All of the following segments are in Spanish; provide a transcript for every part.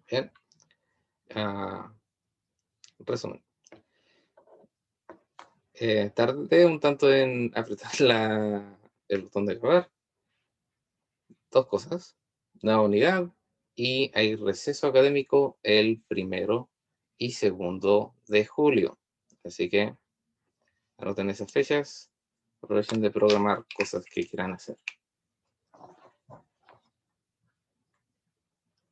Bien. Resumen. Tardé un tanto en apretar el botón de grabar. Dos cosas. Nueva unidad y hay receso académico el 1 y 2 de julio. Así que anoten esas fechas. Aprovechen de programar cosas que quieran hacer.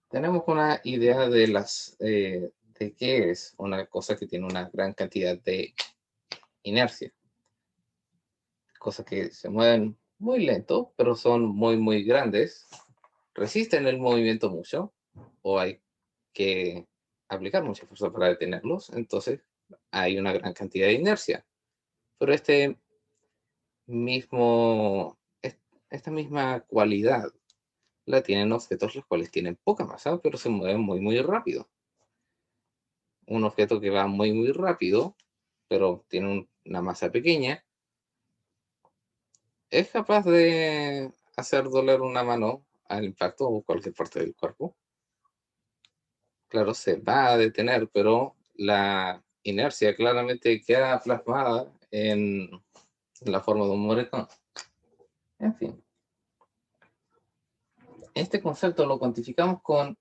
Tenemos una idea de qué es una cosa que tiene una gran cantidad de inercia. Cosas que se mueven muy lento, pero son muy grandes, resisten el movimiento mucho, o hay que aplicar mucha fuerza para detenerlos, entonces hay una gran cantidad de inercia. Pero mismo, esta misma cualidad la tienen objetos los cuales tienen poca masa, pero se mueven muy rápido. Un objeto que va muy rápido, pero tiene una masa pequeña, es capaz de hacer doler una mano al impacto o cualquier parte del cuerpo. Claro, se va a detener, pero la inercia claramente queda plasmada en la forma de un moretón. En fin, este concepto lo cuantificamos con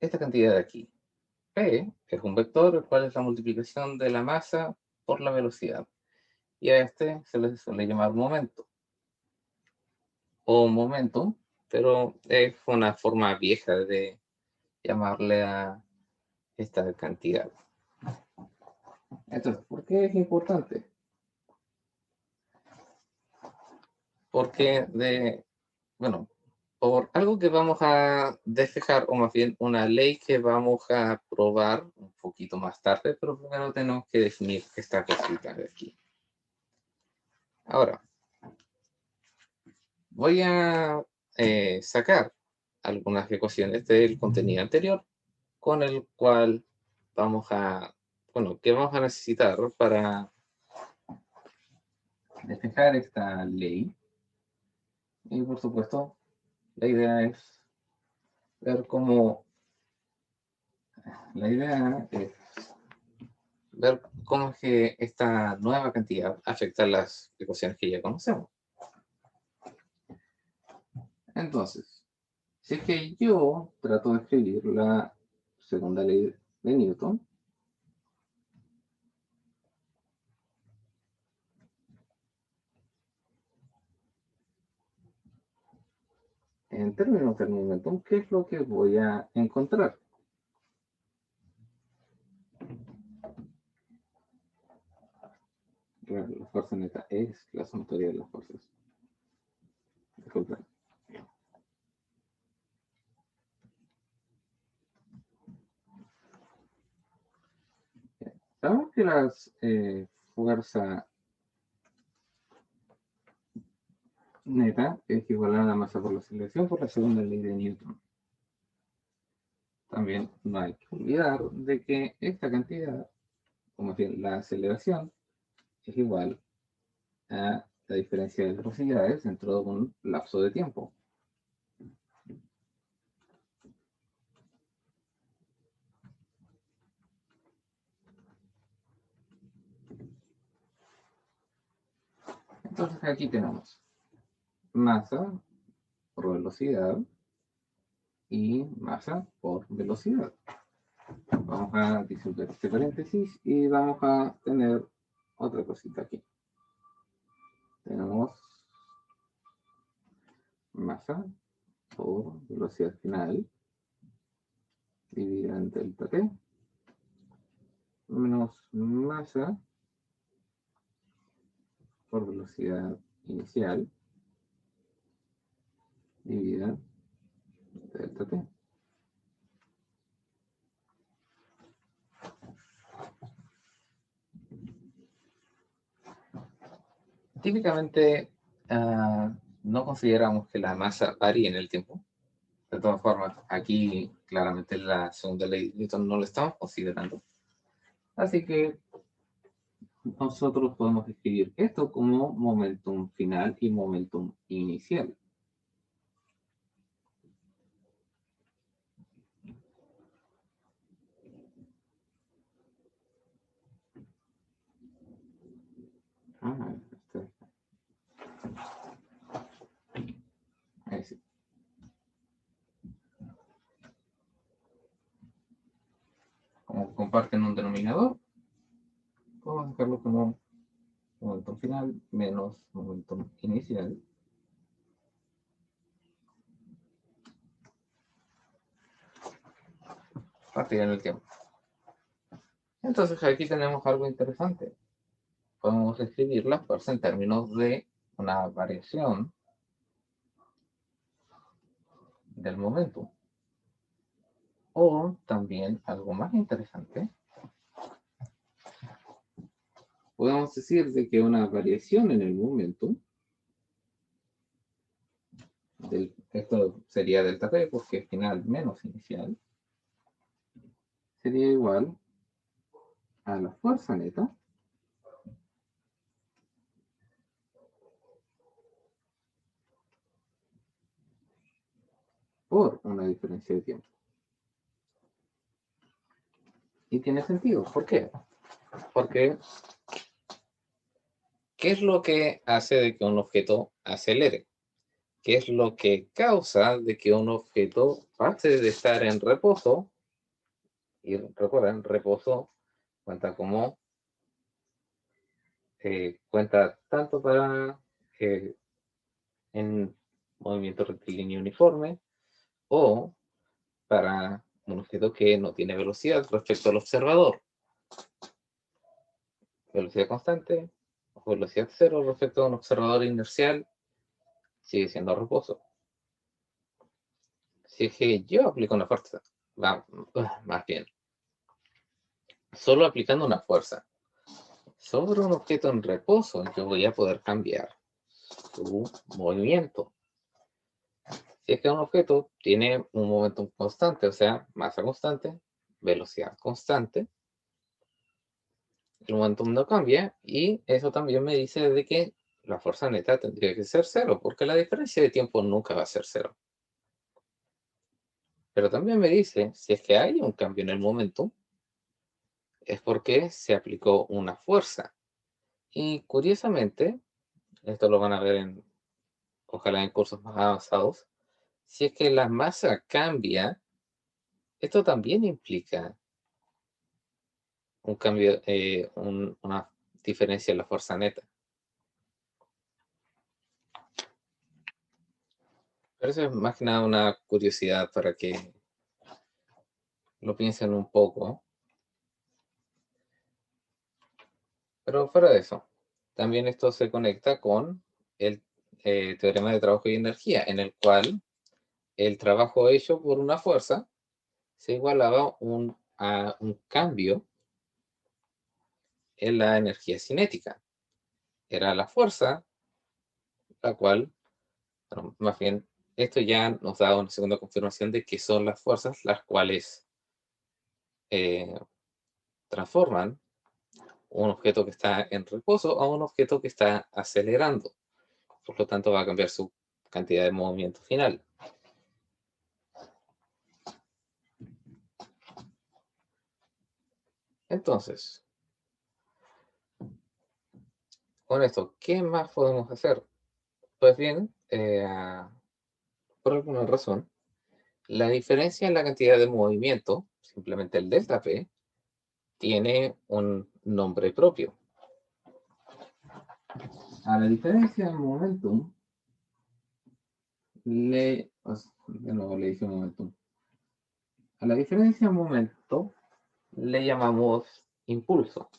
esta cantidad de aquí. P es un vector, el cual es la multiplicación de la masa por la velocidad. Y a este se le suele llamar momento o momentum, pero es una forma vieja de llamarle a esta cantidad. Entonces, ¿por qué es importante? Porque bueno, por algo que vamos a despejar, o más bien una ley que vamos a probar un poquito más tarde, pero primero tenemos que definir esta cosita de aquí. Ahora, voy a sacar algunas ecuaciones del contenido anterior con el cual que vamos a necesitar para despejar esta ley. Y por supuesto, la idea es ver cómo, la idea es ver cómo es que esta nueva cantidad afecta las ecuaciones que ya conocemos. Entonces, si es que yo trato de escribir la segunda ley de Newton, en términos del momentum, ¿qué es lo que voy a encontrar? La fuerza neta es la sumatoria de las fuerzas. Disculpen. Sabemos que la fuerza neta es igual a la masa por la aceleración por la segunda ley de Newton. También no hay que olvidar de que esta cantidad, como bien la aceleración, es igual a la diferencia de velocidades dentro de un lapso de tiempo. Entonces aquí tenemos masa por velocidad y masa por velocidad. Vamos a disolver este paréntesis y vamos a tener otra cosita aquí. Tenemos masa por velocidad final dividida en delta t menos masa por velocidad inicial dividida en delta t. Típicamente no consideramos que la masa varíe en el tiempo. De todas formas, aquí claramente la segunda ley de Newton no la estamos considerando. Así que nosotros podemos escribir esto como momentum final y momentum inicial. comparten un denominador, vamos a dejarlo como momento final menos momento inicial. Partida en el tiempo. Entonces aquí tenemos algo interesante. Podemos escribir la fuerza en términos de una variación del momento. O también algo más interesante, podemos decir de que una variación en el momento, esto sería delta P porque es final menos inicial, sería igual a la fuerza neta por una diferencia de tiempo. Y tiene sentido. ¿Por qué? Porque ¿qué es lo que hace de que un objeto acelere? ¿Qué es lo que causa de que un objeto pase de estar en reposo? Y recuerden, reposo cuenta como cuenta tanto para en movimiento rectilíneo uniforme o para un objeto que no tiene velocidad respecto al observador. Velocidad constante o velocidad cero respecto a un observador inercial sigue siendo reposo. Si es que yo aplico una fuerza, más bien, solo aplicando una fuerza sobre un objeto en reposo, yo voy a poder cambiar su movimiento. Si es que un objeto tiene un momento constante, o sea, masa constante, velocidad constante, el momentum no cambia y eso también me dice de que la fuerza neta tendría que ser cero, porque la diferencia de tiempo nunca va a ser cero. Pero también me dice, si es que hay un cambio en el momentum, es porque se aplicó una fuerza. Y curiosamente, esto lo van a ver ojalá en cursos más avanzados, si es que la masa cambia, esto también implica un cambio, una diferencia en la fuerza neta. Pero eso es más que nada una curiosidad para que lo piensen un poco. Pero fuera de eso, también esto se conecta con el teorema de trabajo y energía, en el cual el trabajo hecho por una fuerza se igualaba a un cambio en la energía cinética. Era la fuerza, la cual, bueno, más bien, esto ya nos da una segunda confirmación de que son las fuerzas las cuales eh, transforman un objeto que está en reposo a un objeto que está acelerando. Por lo tanto, va a cambiar su cantidad de movimiento final. Entonces, con esto, ¿qué más podemos hacer? Pues bien, por alguna razón, la diferencia en la cantidad de movimiento, simplemente el delta P, tiene un nombre propio. A la diferencia en momentum, de nuevo le dije momentum. A la diferencia en momento le llamamos impulso.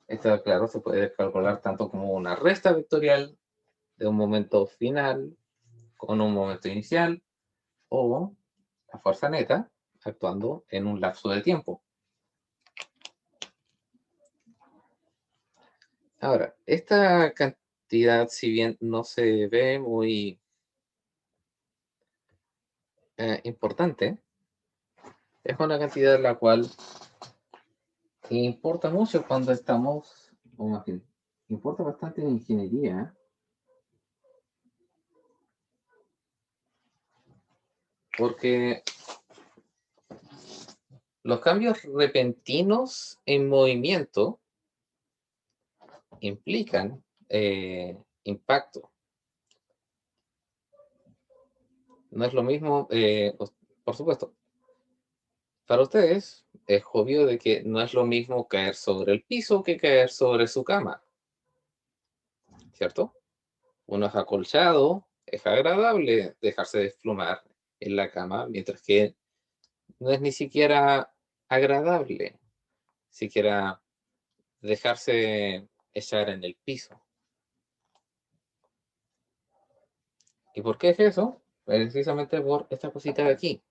Esto, claro, se puede calcular tanto como una resta vectorial de un momento final con un momento inicial o la fuerza neta actuando en un lapso de tiempo. Ahora, esta cantidad, si bien no se ve muy importante, es una cantidad la cual importa mucho cuando estamos, o más bien, importa bastante en ingeniería, porque los cambios repentinos en movimiento implican impacto. No es lo mismo, por supuesto, para ustedes, es obvio de que no es lo mismo caer sobre el piso que caer sobre su cama, ¿cierto? Uno es acolchado, es agradable dejarse desplumar en la cama, mientras que no es ni siquiera agradable, siquiera dejarse echar en el piso. ¿Y por qué es eso? Precisamente por esta cosita de aquí.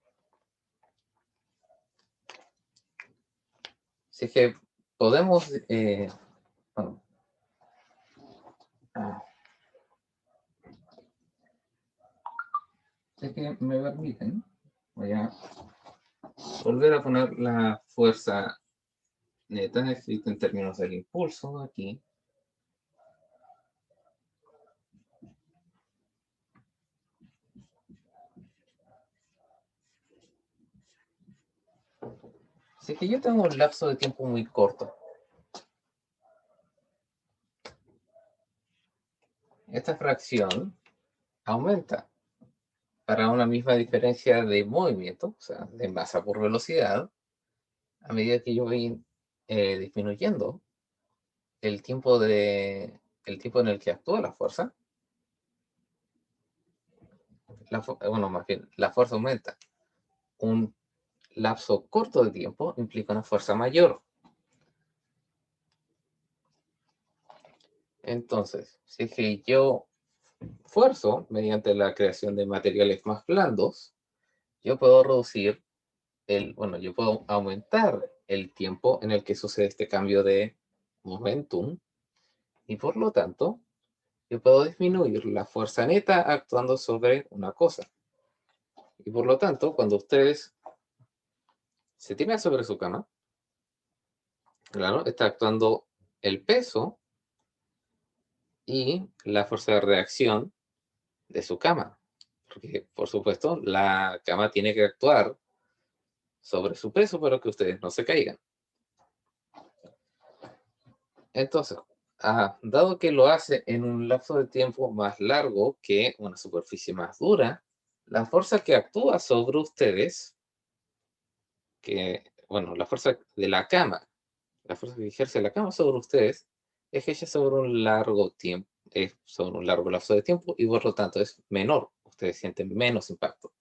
Si es que podemos, bueno, si es que me permiten, voy a volver a poner la fuerza neta escrita en términos del impulso aquí. Si es que yo tengo un lapso de tiempo muy corto, esta fracción aumenta para una misma diferencia de movimiento, o sea, de masa por velocidad, a medida que yo voy disminuyendo el tiempo el tiempo en el que actúa la fuerza, bueno, más bien, la fuerza aumenta. Un lapso corto de tiempo implica una fuerza mayor. Entonces, si es que yo fuerzo mediante la creación de materiales más blandos, yo puedo reducir bueno, yo puedo aumentar el tiempo en el que sucede este cambio de momentum y por lo tanto, yo puedo disminuir la fuerza neta actuando sobre una cosa. Y por lo tanto, cuando ustedes se tiran sobre su cama, claro, está actuando el peso y la fuerza de reacción de su cama. Porque, por supuesto, la cama tiene que actuar sobre su peso para que ustedes no se caigan. Entonces, dado que lo hace en un lapso de tiempo más largo que una superficie más dura, la fuerza que actúa sobre ustedes, bueno, la fuerza de la cama, la fuerza que ejerce la cama sobre ustedes, es hecha sobre un largo tiempo, sobre un largo lapso de tiempo y por lo tanto es menor. Ustedes sienten menos impacto.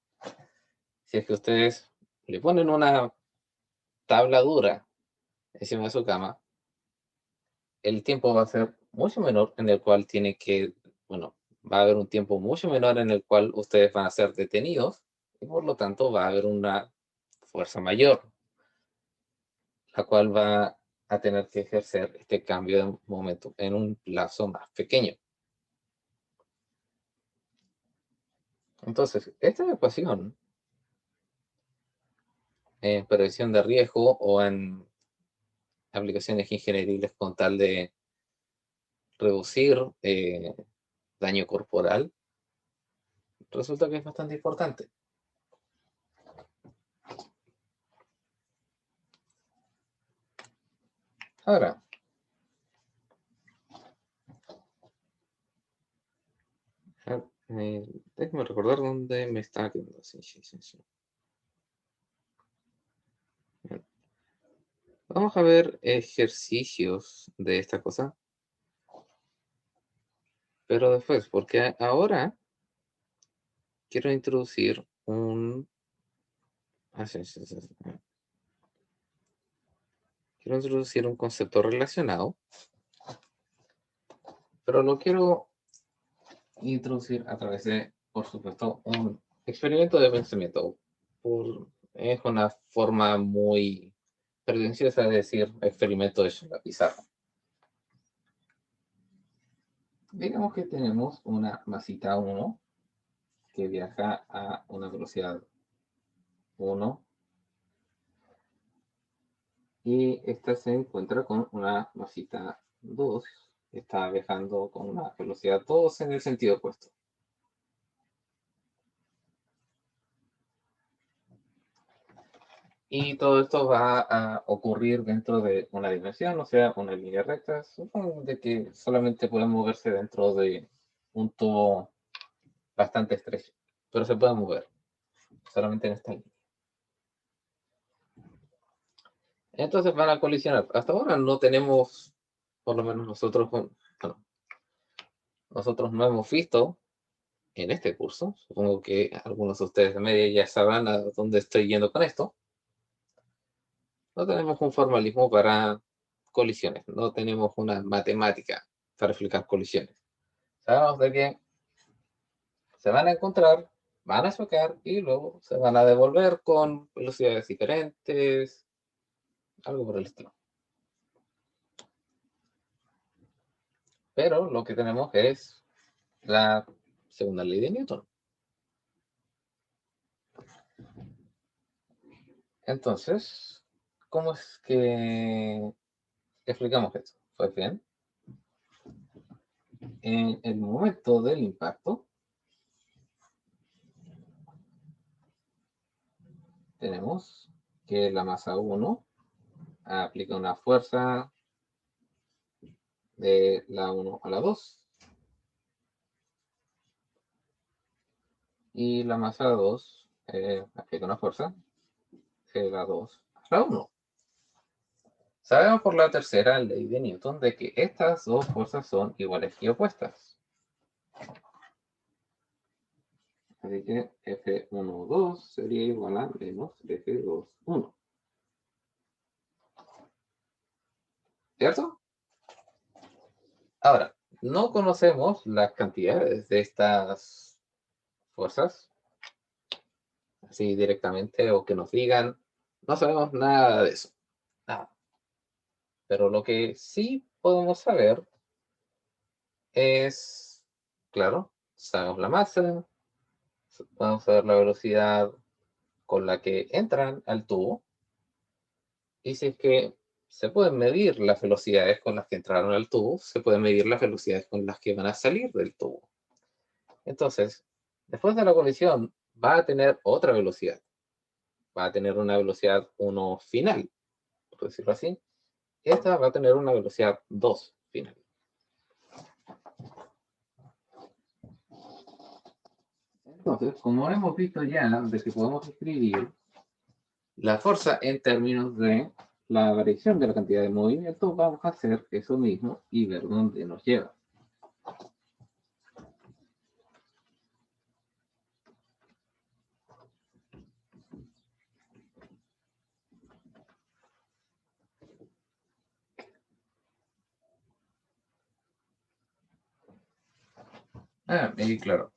Si es que ustedes le ponen una tabla dura encima de su cama, el tiempo va a ser mucho menor en el cual tiene que, bueno, va a haber un tiempo mucho menor en el cual ustedes van a ser detenidos y por lo tanto va a haber una fuerza mayor, la cual va a tener que ejercer este cambio de momento en un plazo más pequeño. Entonces, esta ecuación en prevención de riesgo o en aplicaciones ingenieriles con tal de reducir daño corporal, resulta que es bastante importante. Ahora, déjame recordar dónde me estaba quedando. Sí, sí, sí, sí. Bien. Vamos a ver ejercicios de esta cosa, pero después, porque ahora quiero introducir un... sí, sí, sí, sí. Quiero introducir un concepto relacionado, pero lo quiero introducir a través de, por supuesto, un experimento de pensamiento. Es una forma muy pretenciosa de decir experimento hecho en la pizarra. Digamos que tenemos una masita 1 que viaja a una velocidad 1 y esta se encuentra con una masita 2 que está viajando con una velocidad 2 en el sentido opuesto. Y todo esto va a ocurrir dentro de una dimensión, o sea, una línea recta. Supongo de que solamente pueden moverse dentro de un tubo bastante estrecho, pero se puede mover solamente en esta línea. Entonces van a colisionar. Hasta ahora no tenemos, por lo menos nosotros, bueno, nosotros no hemos visto en este curso, supongo que algunos de ustedes de media ya sabrán a dónde estoy yendo con esto, no tenemos un formalismo para colisiones, no tenemos una matemática para explicar colisiones. Sabemos de que se van a encontrar, van a chocar y luego se van a devolver con velocidades diferentes, algo por el estilo. Pero lo que tenemos es la segunda ley de Newton. Entonces, ¿cómo es que explicamos esto? Pues bien, en el momento del impacto tenemos que la masa 1 aplica una fuerza de la 1 a la 2 y la masa 2 aplica una fuerza de la 2 a la 1. Sabemos por la tercera ley de Newton de que estas dos fuerzas son iguales y opuestas. Así que F1,2 sería igual a menos F2,1. ¿Cierto? Ahora, no conocemos las cantidades de estas fuerzas, así directamente, o que nos digan, no sabemos nada de eso. Nada. Pero lo que sí podemos saber es, claro, sabemos la masa, podemos saber la velocidad con la que entran al tubo, y si es que se pueden medir las velocidades con las que entraron al tubo, se pueden medir las velocidades con las que van a salir del tubo. Entonces, después de la colisión, va a tener otra velocidad. Va a tener una velocidad 1 final, por decirlo así. Esta va a tener una velocidad 2 final. Entonces, como hemos visto ya, de que podemos escribir la fuerza en términos de la variación de la cantidad de movimiento, vamos a hacer eso mismo y ver dónde nos lleva. Y claro,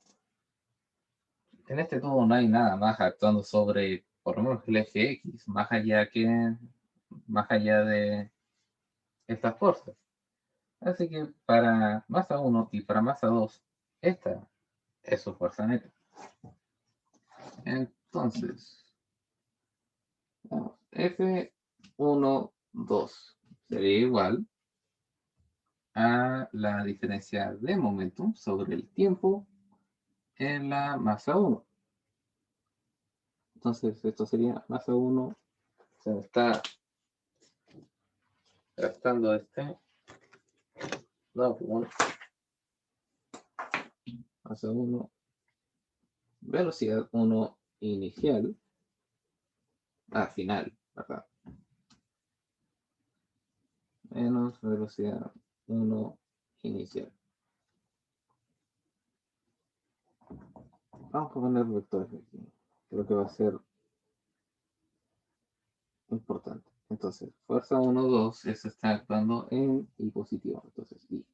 en este tubo no hay nada más actuando sobre, por lo menos el eje X, más allá de estas fuerzas. Así que para masa 1 y para masa 2, esta es su fuerza neta. Entonces, F1, 2 sería igual a la diferencia de momentum sobre el tiempo en la masa 1. Entonces, esto sería masa 1, se está gastando no, masa 1, velocidad 1 inicial, final, ¿verdad? Menos velocidad 1 inicial. Vamos a poner vectores aquí. Creo que va a ser importante. Entonces, fuerza 1, 2, eso está actuando en I positivo. Entonces, I.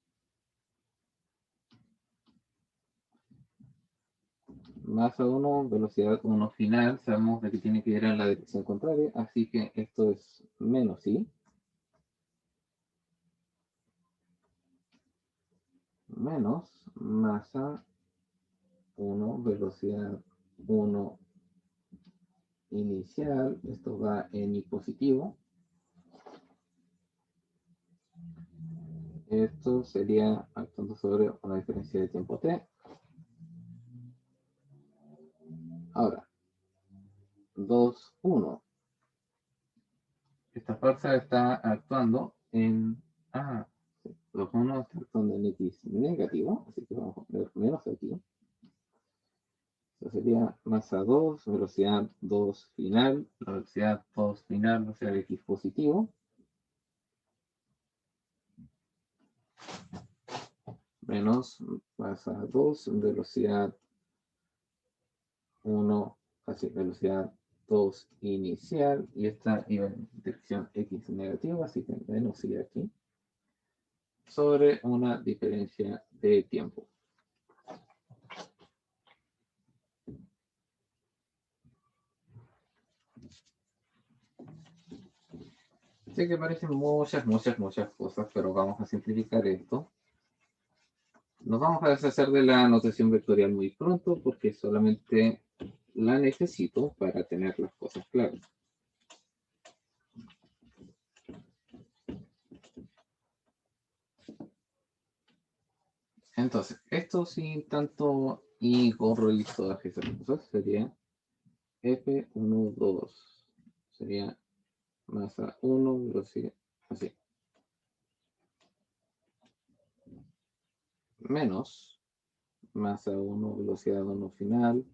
Masa 1, velocidad 1 final. Sabemos de que tiene que ir en la dirección contraria. Así que esto es menos I. Menos masa 1, velocidad 1 inicial. Esto va en I positivo. Esto sería actuando sobre una diferencia de tiempo t. Ahora, 2, 1. Esta fuerza está actuando en... los 1 está actuando en X negativo, así que vamos a poner menos aquí. Esto sería masa 2, velocidad 2 final, la velocidad 2 final, o sea, x positivo. Menos masa 2, velocidad 1, así, velocidad 2 inicial, y esta iba en dirección x negativa, así que menos sigue aquí, sobre una diferencia de tiempo. Sé que parecen muchas cosas, pero vamos a simplificar esto. Nos vamos a deshacer de la notación vectorial muy pronto porque solamente la necesito para tener las cosas claras. Entonces, esto sin tanto y corro y todas esas cosas sería F12. Sería masa 1, velocidad, así. Menos masa 1, velocidad 1 final,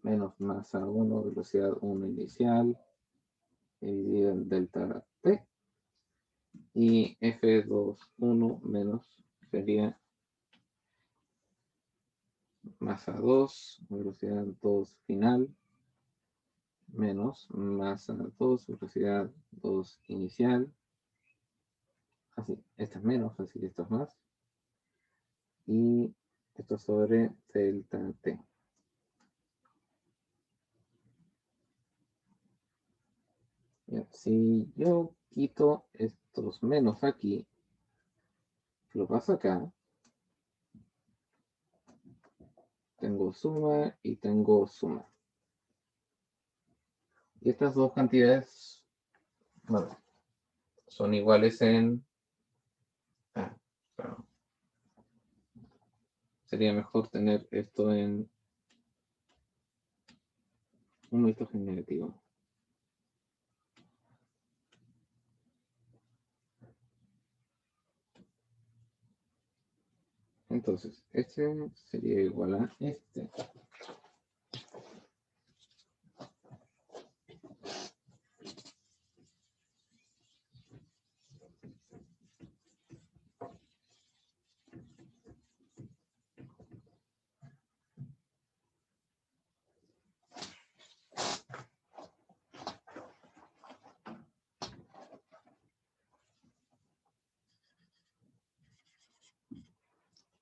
menos masa 1, velocidad 1 inicial, dividido en delta T. Y F21 menos sería masa 2, velocidad 2 final, menos masa 2, velocidad 2 inicial. Así, esta es menos, así que esto es más. Y esto sobre delta T. Bien, si yo quito estos menos aquí, lo paso acá, tengo suma y tengo suma. Y estas dos cantidades, bueno, son iguales en... claro. Sería mejor tener esto en... uno de estos en negativo. Entonces, este sería igual a este.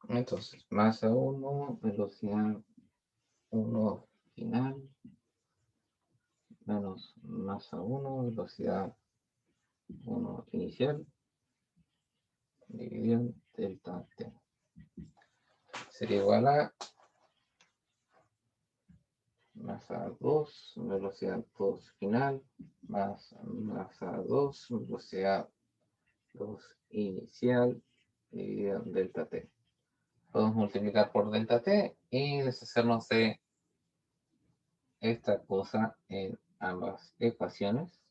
Entonces, masa 1, velocidad 1 final, menos masa 1, velocidad 1 inicial, dividido en delta T. Sería igual a masa 2, velocidad 2 final, más masa 2, velocidad 2 inicial, dividido en delta T. Podemos multiplicar por delta T y deshacernos de esta cosa en ambas ecuaciones.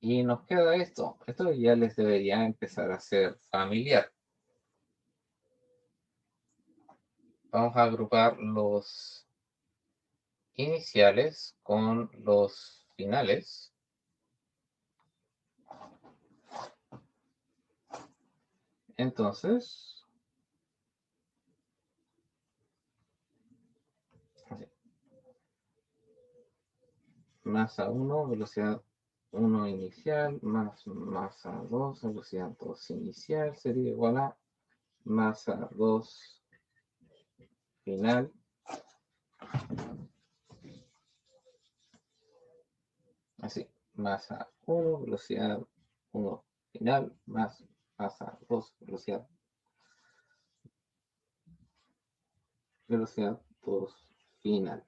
Y nos queda esto. Esto ya les debería empezar a ser familiar. Vamos a agrupar los iniciales con los finales. Entonces, así. Masa 1, velocidad 1 inicial, más masa 2, velocidad 2 inicial, sería igual a masa 2 final, así, masa 1, velocidad 1 final, más masa 2, velocidad 2 final.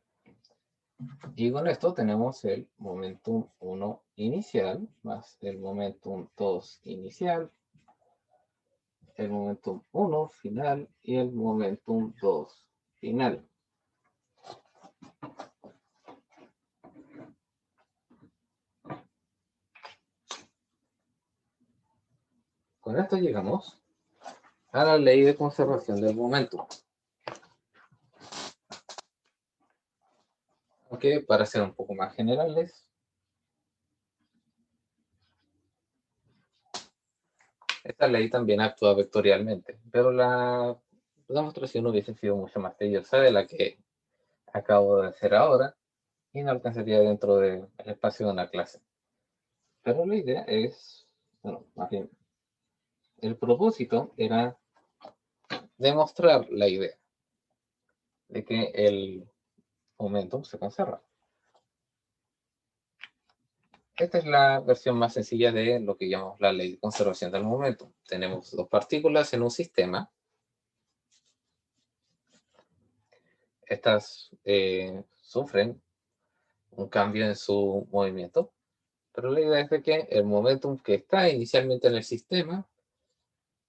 Y con esto tenemos el momentum 1 inicial más el momentum 2 inicial, el momentum 1 final y el momentum 2 final. Con esto llegamos a la ley de conservación del momento. Aunque para ser un poco más generales, esta ley también actúa vectorialmente, pero la demostración hubiese sido mucho más tediosa de la que acabo de hacer ahora y no alcanzaría dentro del espacio de una clase. Pero la idea es, bueno, más bien, el propósito era demostrar la idea de que el momentum se conserva. Esta es la versión más sencilla de lo que llamamos la ley de conservación del momentum. Tenemos dos partículas en un sistema. Estas sufren un cambio en su movimiento, pero la idea es de que el momentum que está inicialmente en el sistema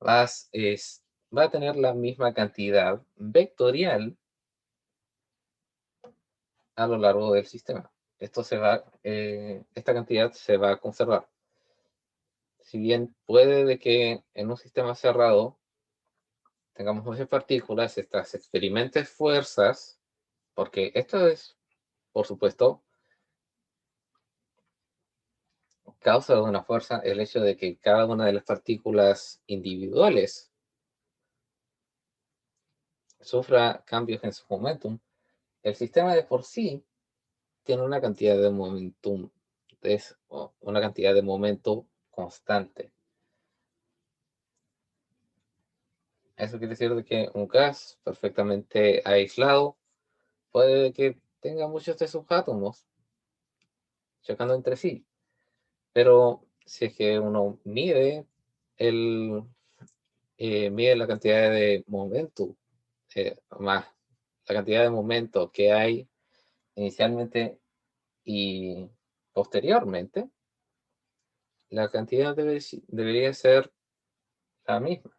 va a tener la misma cantidad vectorial a lo largo del sistema. Esta cantidad se va a conservar. Si bien puede de que en un sistema cerrado tengamos muchas partículas, estas experimentes fuerzas, porque esto es, por supuesto, causa de una fuerza el hecho de que cada una de las partículas individuales sufra cambios en su momentum. El sistema de por sí tiene una cantidad de momentum, es una cantidad de momento constante. Eso quiere decir de que un gas perfectamente aislado puede que tenga muchos de sus átomos chocando entre sí, pero si es que uno el, mide la cantidad de momento, más la cantidad de momento que hay inicialmente y posteriormente, la cantidad debería ser la misma.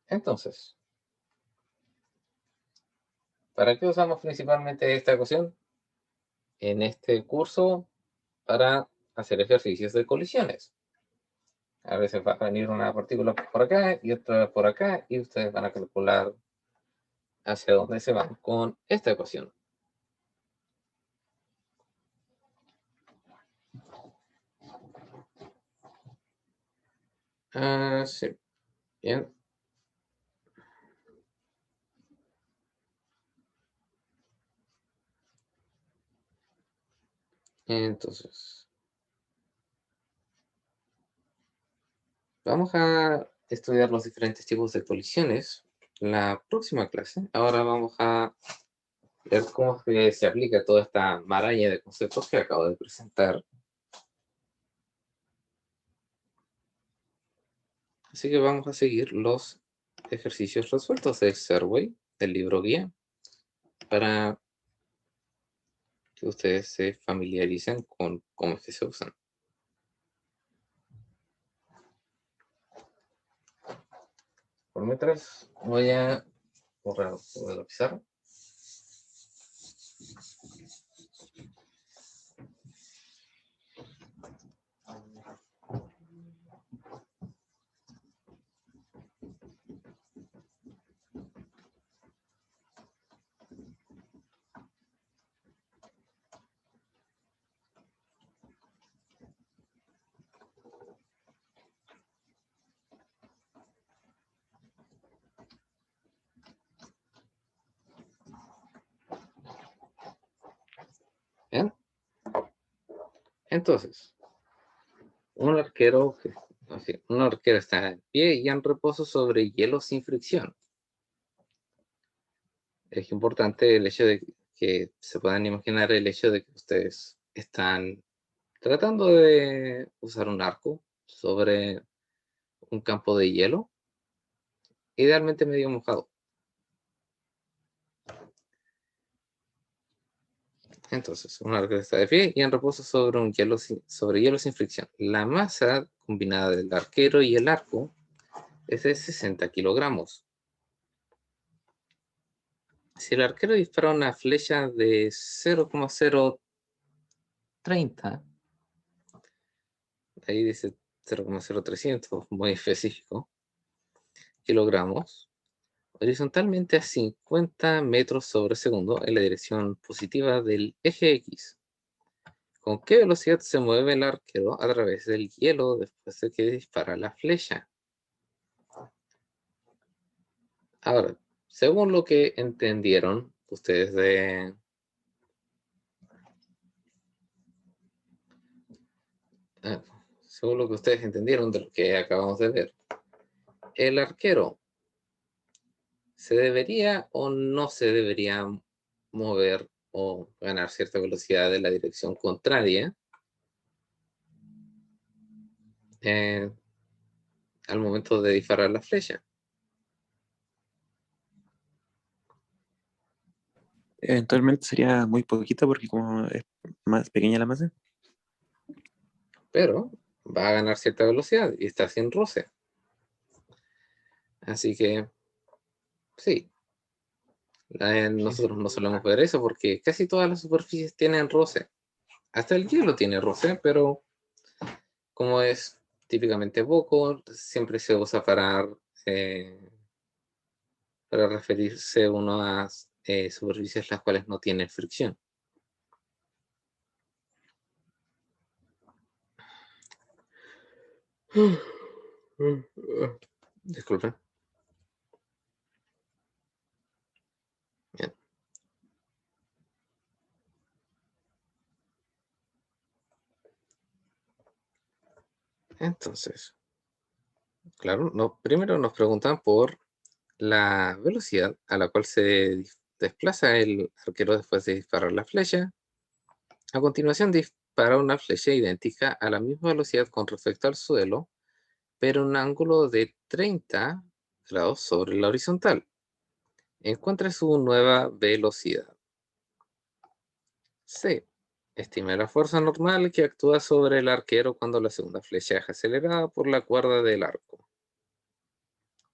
Entonces, ¿para qué usamos principalmente esta ecuación? En este curso, para hacer ejercicios de colisiones. A veces va a venir una partícula por acá y otra por acá, y ustedes van a calcular hacia dónde se van con esta ecuación. Sí, bien. Entonces, vamos a estudiar los diferentes tipos de colisiones la próxima clase. Ahora vamos a ver cómo se aplica toda esta maraña de conceptos que acabo de presentar. Así que vamos a seguir los ejercicios resueltos de Survey, del libro guía, para que ustedes se familiaricen con cómo es que se usan. Por mientras, voy a borrar toda la pizarra. ¿Bien? Entonces, un arquero, un arquero está en pie y en reposo sobre hielo sin fricción. Es importante el hecho de que se puedan imaginar el hecho de que ustedes están tratando de usar un arco sobre un campo de hielo, idealmente medio mojado. Entonces, un arco está de pie y en reposo sobre sobre hielo sin fricción. La masa combinada del arquero y el arco es de 60 kilogramos. Si el arquero dispara una flecha de 0,030, ahí dice 0,0300, muy específico, kilogramos, horizontalmente a 50 metros sobre segundo en la dirección positiva del eje X. ¿Con qué velocidad se mueve el arquero a través del hielo después de que dispara la flecha? Ahora, según lo que entendieron ustedes ah, según lo que ustedes entendieron de lo que acabamos de ver, el arquero se debería o no se debería mover o ganar cierta velocidad en la dirección contraria eh, al momento de disparar la flecha. Eventualmente sería muy poquita porque como es más pequeña la masa. Pero va a ganar cierta velocidad y está sin roce. Así que sí, Sí, sí. nosotros no solemos ver eso porque casi todas las superficies tienen roce. Hasta el hielo tiene roce, pero como es típicamente poco, siempre se usa eh, para referirse uno a superficies las cuales no tienen fricción. Disculpen. Bien. Entonces, claro, no, primero nos preguntan por la velocidad a la cual se desplaza el arquero después de disparar la flecha. A continuación dispara una flecha idéntica a la misma velocidad con respecto al suelo, pero en un ángulo de 30 grados sobre la horizontal. Encuentre su nueva velocidad. C. Estime la fuerza normal que actúa sobre el arquero cuando la segunda flecha es acelerada por la cuerda del arco.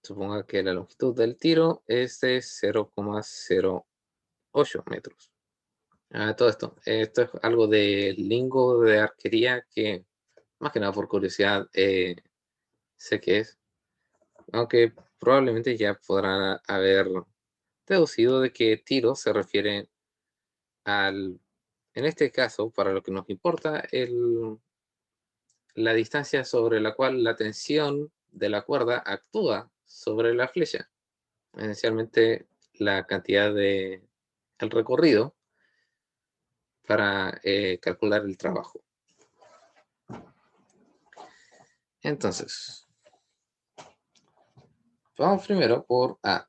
Suponga que la longitud del tiro es de 0,08 metros. Todo esto es algo de lingo de arquería que, más que nada por curiosidad, sé que es, aunque probablemente ya podrán haber deducido de que tiro se refiere al, en este caso, para lo que nos importa, la distancia sobre la cual la tensión de la cuerda actúa sobre la flecha, esencialmente la cantidad de el recorrido para calcular el trabajo. Entonces, vamos primero por A.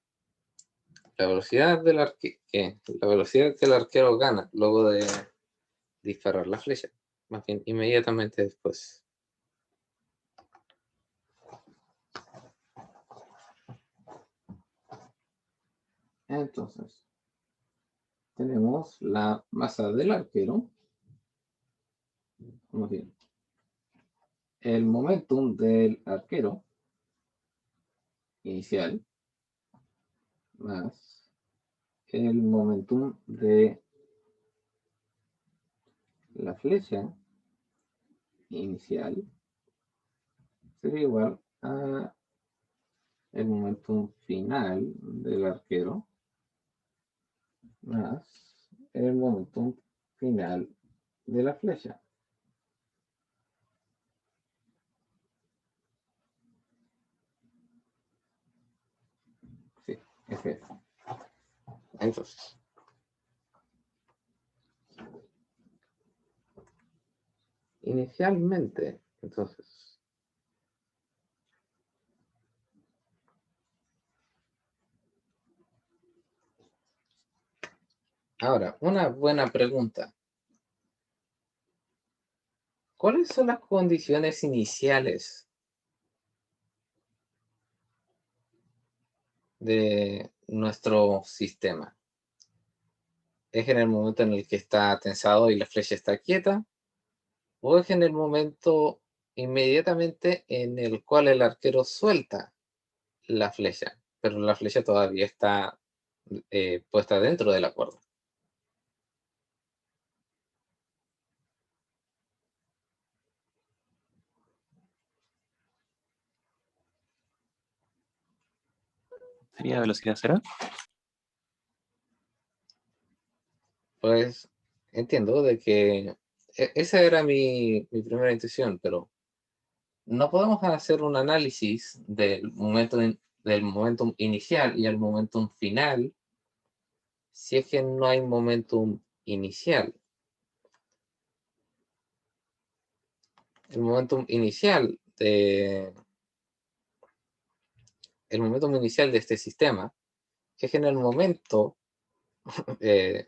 La velocidad que el arquero gana luego de disparar la flecha. Más bien, inmediatamente después. Entonces, tenemos la masa del arquero. Vamos bien. El momentum del arquero inicial más el momentum de la flecha inicial sería igual a el momentum final del arquero más el momentum final de la flecha. Sí, es. Entonces, inicialmente, entonces, ahora, una buena pregunta. ¿Cuáles son las condiciones iniciales de nuestro sistema? ¿Es en el momento en el que está tensado y la flecha está quieta? ¿O es en el momento inmediatamente en el cual el arquero suelta la flecha, pero la flecha todavía está puesta dentro de la cuerda? ¿Sería velocidad cero? Pues entiendo de que esa era mi primera intuición, pero no podemos hacer un análisis del momentum inicial y el momentum final si es que no hay momentum inicial. El momentum inicial de, el momentum inicial de este sistema es que en el momento, eh,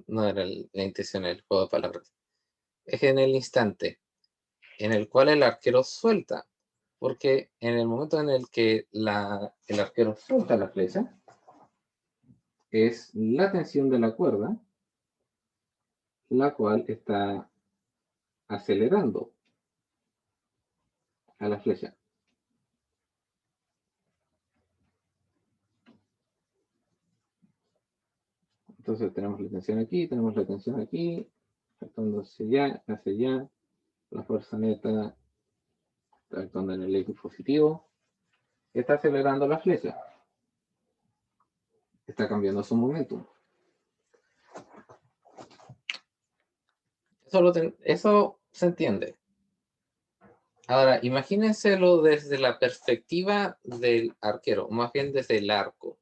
no era la intención del juego de palabras, es que en el instante en el cual el arquero suelta, porque en el momento en el que el arquero suelta la flecha, es la tensión de la cuerda, la cual está acelerando a la flecha. Entonces tenemos la tensión aquí, tenemos la tensión aquí, actuando hacia allá, la fuerza neta está actuando en el eje positivo, está acelerando la flecha, está cambiando su momentum. Eso se entiende. Ahora, imagínenselo desde la perspectiva del arquero, más bien desde el arco.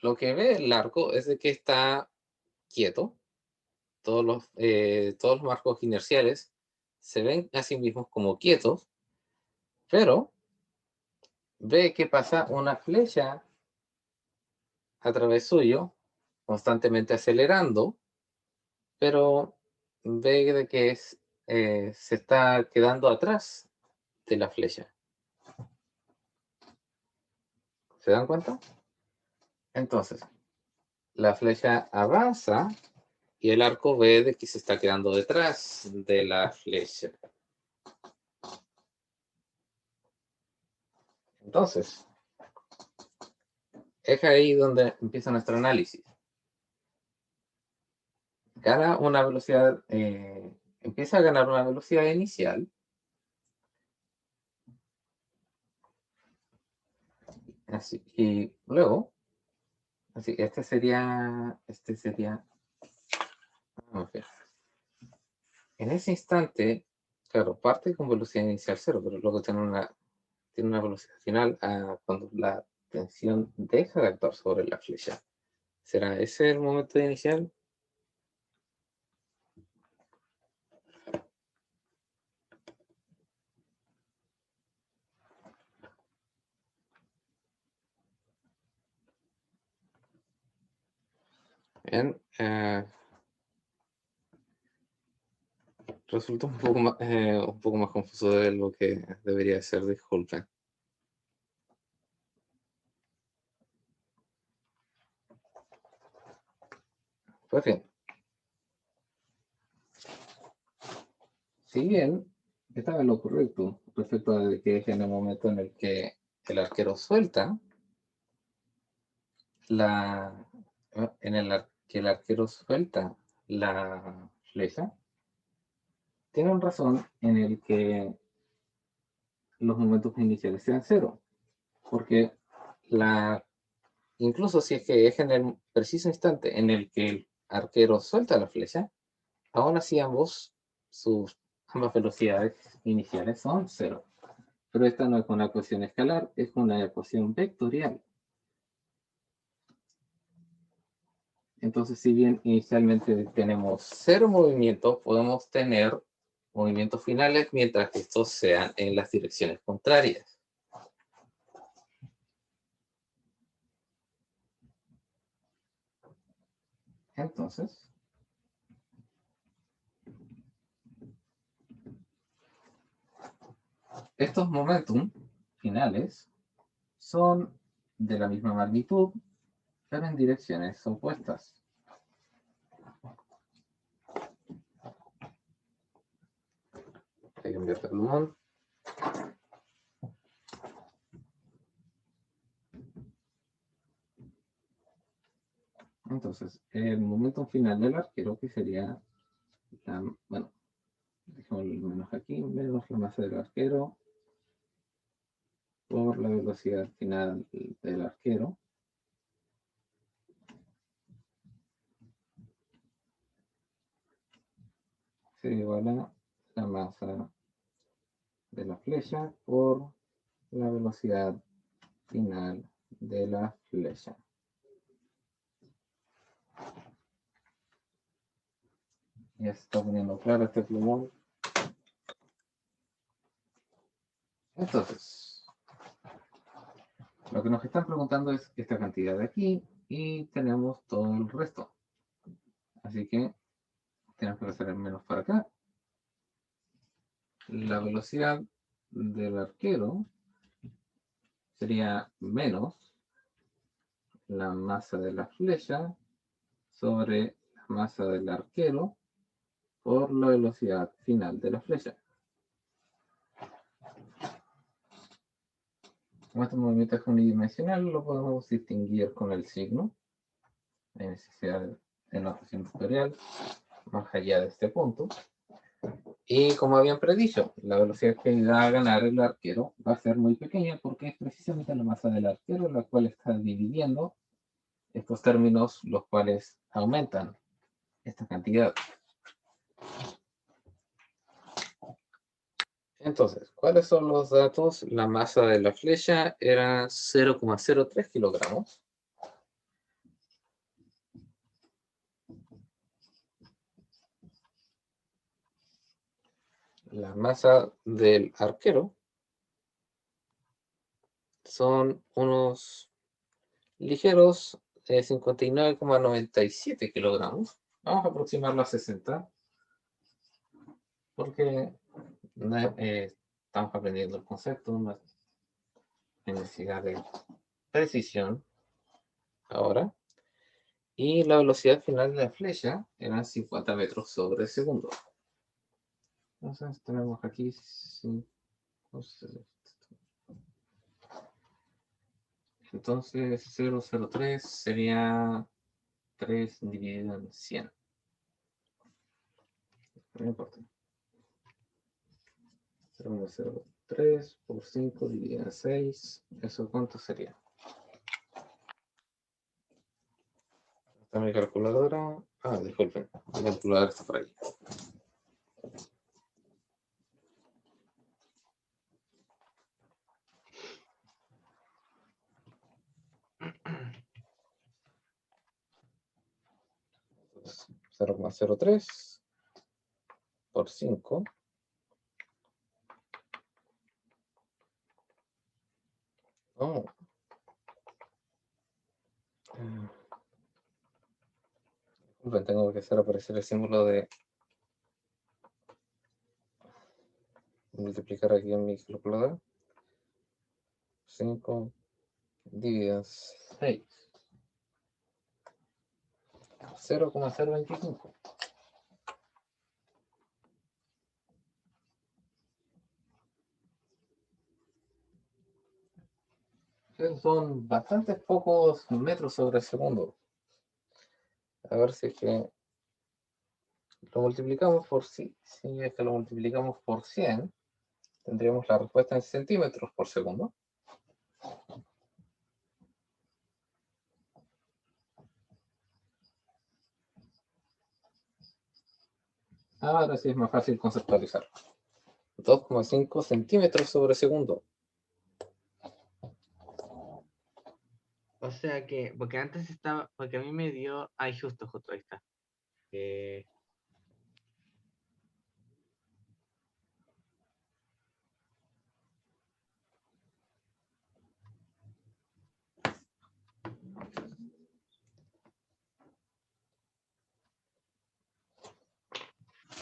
Lo que ve el arco es de que está quieto. Todos los marcos inerciales se ven a sí mismos como quietos, pero ve que pasa una flecha a través suyo, constantemente acelerando, pero ve de que se está quedando atrás de la flecha. ¿Se dan cuenta? Entonces, la flecha avanza y el arco ve de que se está quedando detrás de la flecha. Entonces, es ahí donde empieza nuestro análisis. Gana una velocidad, empieza a ganar una velocidad inicial. Así, y luego, así, vamos a ver. En ese instante, claro, parte con velocidad inicial cero, pero luego tiene una velocidad final cuando la tensión deja de actuar sobre la flecha. ¿Será ese el momento inicial? Bien, resulta un poco más confuso de lo que debería ser, disculpen. Pues bien, si bien estaba en lo correcto respecto a que es en el momento en el que el arquero suelta, la, que el arquero suelta la flecha, tiene un razón en el que los momentos iniciales sean cero, porque la, incluso si es que es en el preciso instante en el que el arquero suelta la flecha, aún así ambas velocidades iniciales son cero. Pero esta no es una ecuación escalar, es una ecuación vectorial. Entonces, si bien inicialmente tenemos cero movimiento, podemos tener movimientos finales mientras que estos sean en las direcciones contrarias. Entonces, estos momentum finales son de la misma magnitud, pero en direcciones opuestas. Hay que cambiar de plumón. Entonces, el momento final del arquero, que sería, bueno, dejemos el menos aquí, menos la masa del arquero, por la velocidad final del arquero se igual a la masa de la flecha por la velocidad final de la flecha. Ya se está poniendo claro este plumón. Entonces, lo que nos están preguntando es esta cantidad de aquí y tenemos todo el resto. Así que tenemos que hacer el menos para acá. La velocidad del arquero sería menos la masa de la flecha sobre la masa del arquero por la velocidad final de la flecha. Como este movimiento es unidimensional, lo podemos distinguir con el signo. Hay necesidad de notación vectorial más allá de este punto. Y como habían predicho, la velocidad que va a ganar el arquero va a ser muy pequeña porque es precisamente la masa del arquero la cual está dividiendo estos términos, los cuales aumentan esta cantidad. Entonces, ¿cuáles son los datos? La masa de la flecha era 0,03 kilogramos. La masa del arquero son unos ligeros 59,97 kilogramos. Vamos a aproximarlo a 60 porque estamos aprendiendo el concepto, no hay necesidad de precisión ahora. Y la velocidad final de la flecha eran 50 metros sobre segundo. Entonces tenemos aquí 5, entonces 0,03 sería 3 dividido en 100. No importa. 0,03 por 5 dividido en 6. ¿Eso cuánto sería? Está mi calculadora. Ah, disculpen. Mi calculadora está por ahí. Entonces, 0,03 por 5. Oh. Disculpen, tengo que hacer aparecer el símbolo de multiplicar aquí en mi calculadora. 5 dividido en 6. 0,025. Son bastantes pocos metros sobre segundo. A ver si es que lo multiplicamos por si es que lo multiplicamos por 100, tendríamos la respuesta en centímetros por segundo. Ahora sí es más fácil conceptualizar. 2,5 centímetros sobre segundo. O sea que, porque antes estaba, porque a mí me dio, ay, justo, ahí está. ¿Qué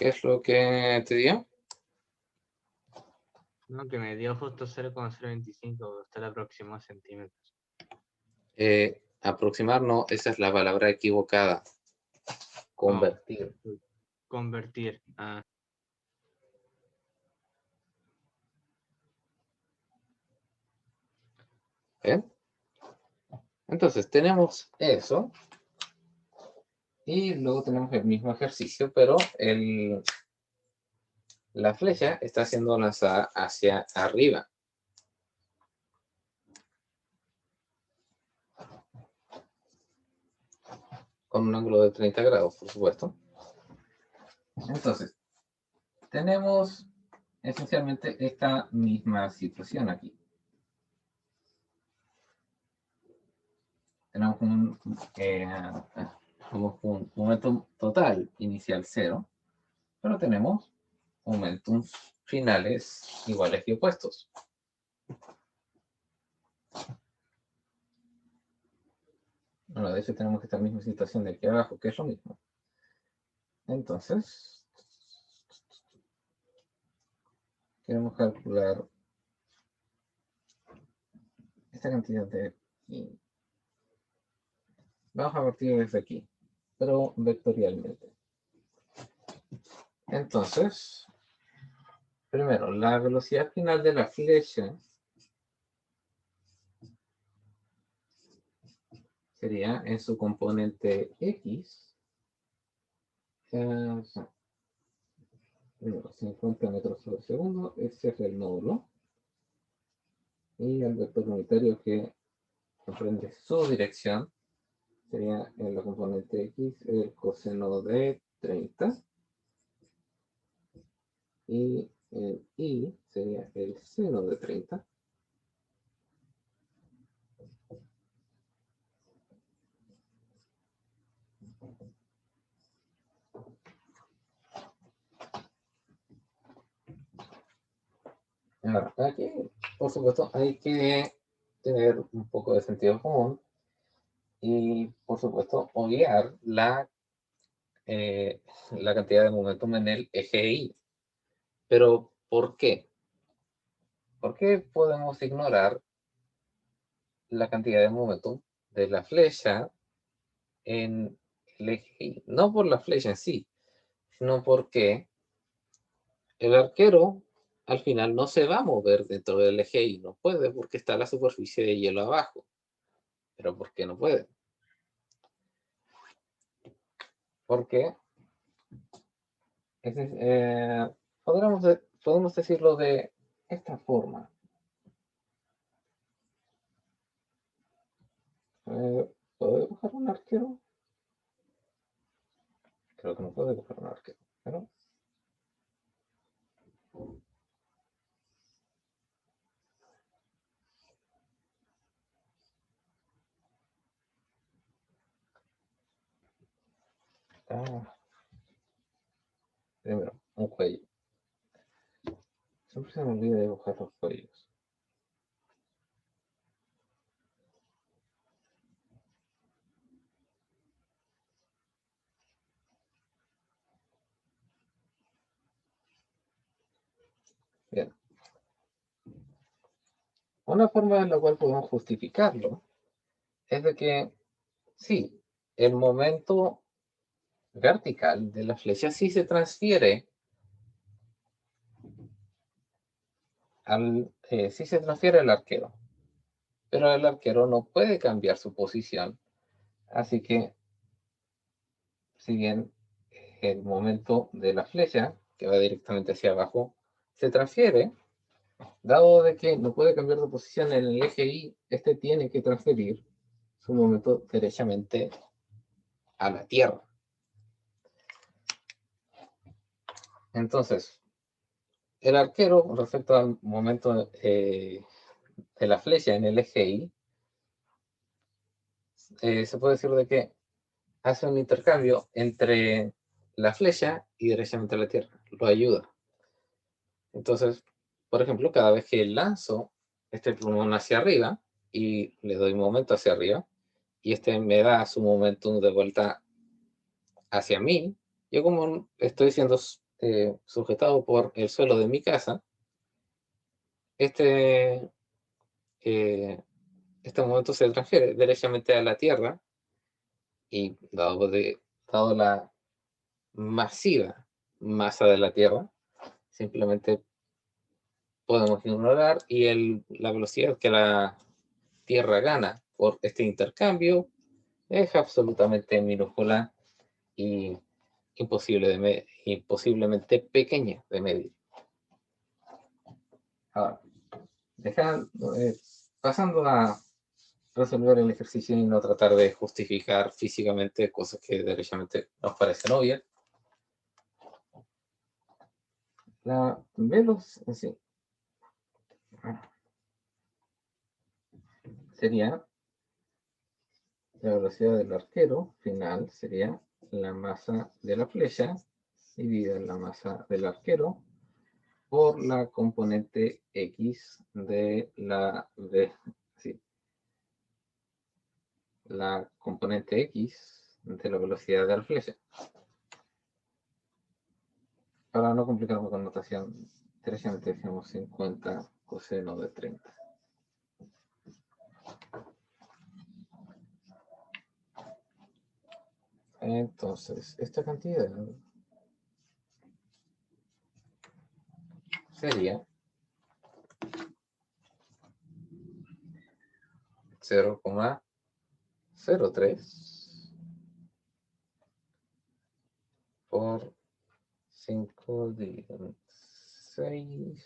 es lo que te dio? No, que me dio justo 0,025, usted le aproximó a centímetros. Aproximar no, esa es la palabra equivocada. Convertir. Oh, convertir. Ah. ¿Eh? Entonces tenemos eso. Y luego tenemos el mismo ejercicio, pero la flecha está siendo lanzada hacia arriba. con un ángulo de 30 grados, por supuesto. Entonces, tenemos esencialmente esta misma situación aquí. Tenemos un momento total inicial 0, pero tenemos momentos finales iguales y opuestos. Bueno, de hecho tenemos esta misma situación de aquí abajo, que es lo mismo. Entonces, queremos calcular esta cantidad de... Vamos a partir desde aquí, pero vectorialmente. Entonces, primero, la velocidad final de la flecha sería en su componente X, primero 50 metros por segundo, ese es el módulo, y el vector unitario que comprende su dirección sería en la componente X el coseno de 30, y el Y sería el seno de 30. Ahora, aquí, por supuesto, hay que tener un poco de sentido común y, por supuesto, obviar la cantidad de momentum en el eje Y. Pero, ¿por qué? ¿Por qué podemos ignorar la cantidad de momentum de la flecha en el eje Y? No por la flecha en sí, sino porque el arquero al final no se va a mover dentro del eje Y. No puede porque está la superficie de hielo abajo. ¿Pero por qué no puede? Porque podemos decirlo de esta forma. ¿Puedo dibujar un arquero? Creo que no puedo dibujar un arquero, pero... primero, un cuello. Siempre se me olvida dibujar los cuellos. Bien. Una forma en la cual podemos justificarlo es de que, sí, el momento vertical de la flecha sí se transfiere al arquero, pero el arquero no puede cambiar su posición, así que si bien el momento de la flecha que va directamente hacia abajo se transfiere, dado de que no puede cambiar de posición en el eje Y, este tiene que transferir su momento derechamente a la Tierra. Entonces, el arquero respecto al momento de la flecha en el eje Y, se puede decir de que hace un intercambio entre la flecha y derechamente a la Tierra, lo ayuda. Entonces, por ejemplo, cada vez que lanzo este plumón hacia arriba y le doy momento hacia arriba, y este me da su momentum de vuelta hacia mí, yo como estoy siendo sujetado por el suelo de mi casa, este, eh, este momento se transfiere derechamente a la Tierra y dado la masiva masa de la Tierra, simplemente podemos ignorar y la velocidad que la Tierra gana por este intercambio es absolutamente minúscula y imposiblemente pequeña de medir. Ahora, pasando a resolver el ejercicio y no tratar de justificar físicamente cosas que derechamente nos parecen obvias. La velocidad, sí, sería la velocidad del arquero final, sería la masa de la flecha dividida la masa del arquero por la componente X de sí, la componente X de la velocidad de la flecha. Para no complicarme con notación, derechamente decimos 50 coseno de 30. Entonces, esta cantidad sería 0,03 por 5 dividido en 6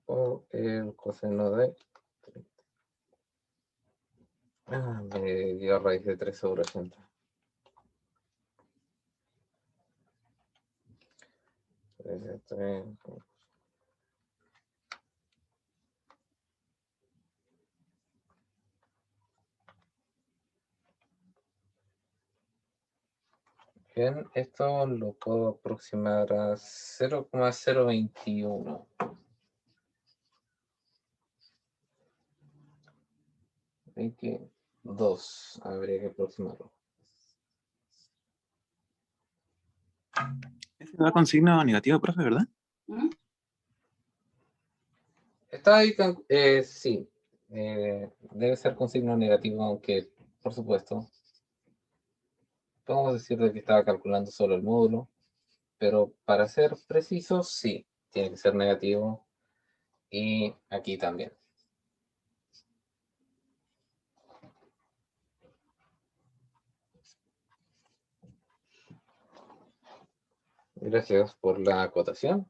por el coseno de 30. Me dio raíz de 3 sobre 80. Bien, esto lo puedo aproximar a 0,021. 22, habría que aproximarlo. Ese va con signo negativo, profe, ¿verdad? Está ahí, sí. Debe ser con signo negativo, aunque, por supuesto, podemos decir de que estaba calculando solo el módulo, pero para ser precisos, sí, tiene que ser negativo. Y aquí también. Gracias por la acotación.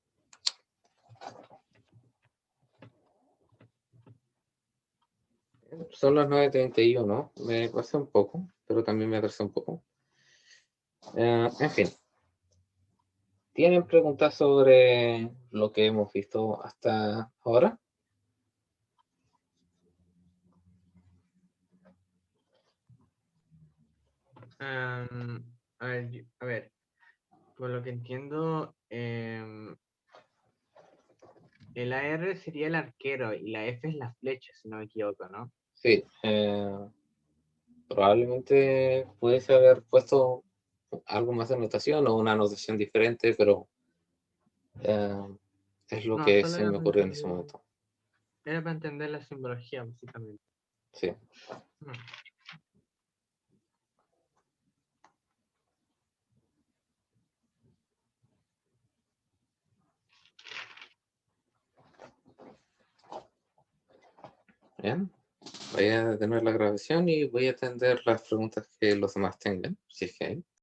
Son las 9:31. Me pasé un poco, pero también me atrasé un poco. En fin. ¿Tienen preguntas sobre lo que hemos visto hasta ahora? A ver, por lo que entiendo, el AR sería el arquero y la F es la flecha, si no me equivoco, ¿no? Sí. Probablemente pudiese haber puesto algo más de anotación o una anotación diferente, pero es lo No, que solo se era me para ocurrió en ese entender, momento. era para entender la simbología, básicamente. Sí. Mm. Bien. Voy a detener la grabación y voy a atender las preguntas que los demás tengan, si es que hay.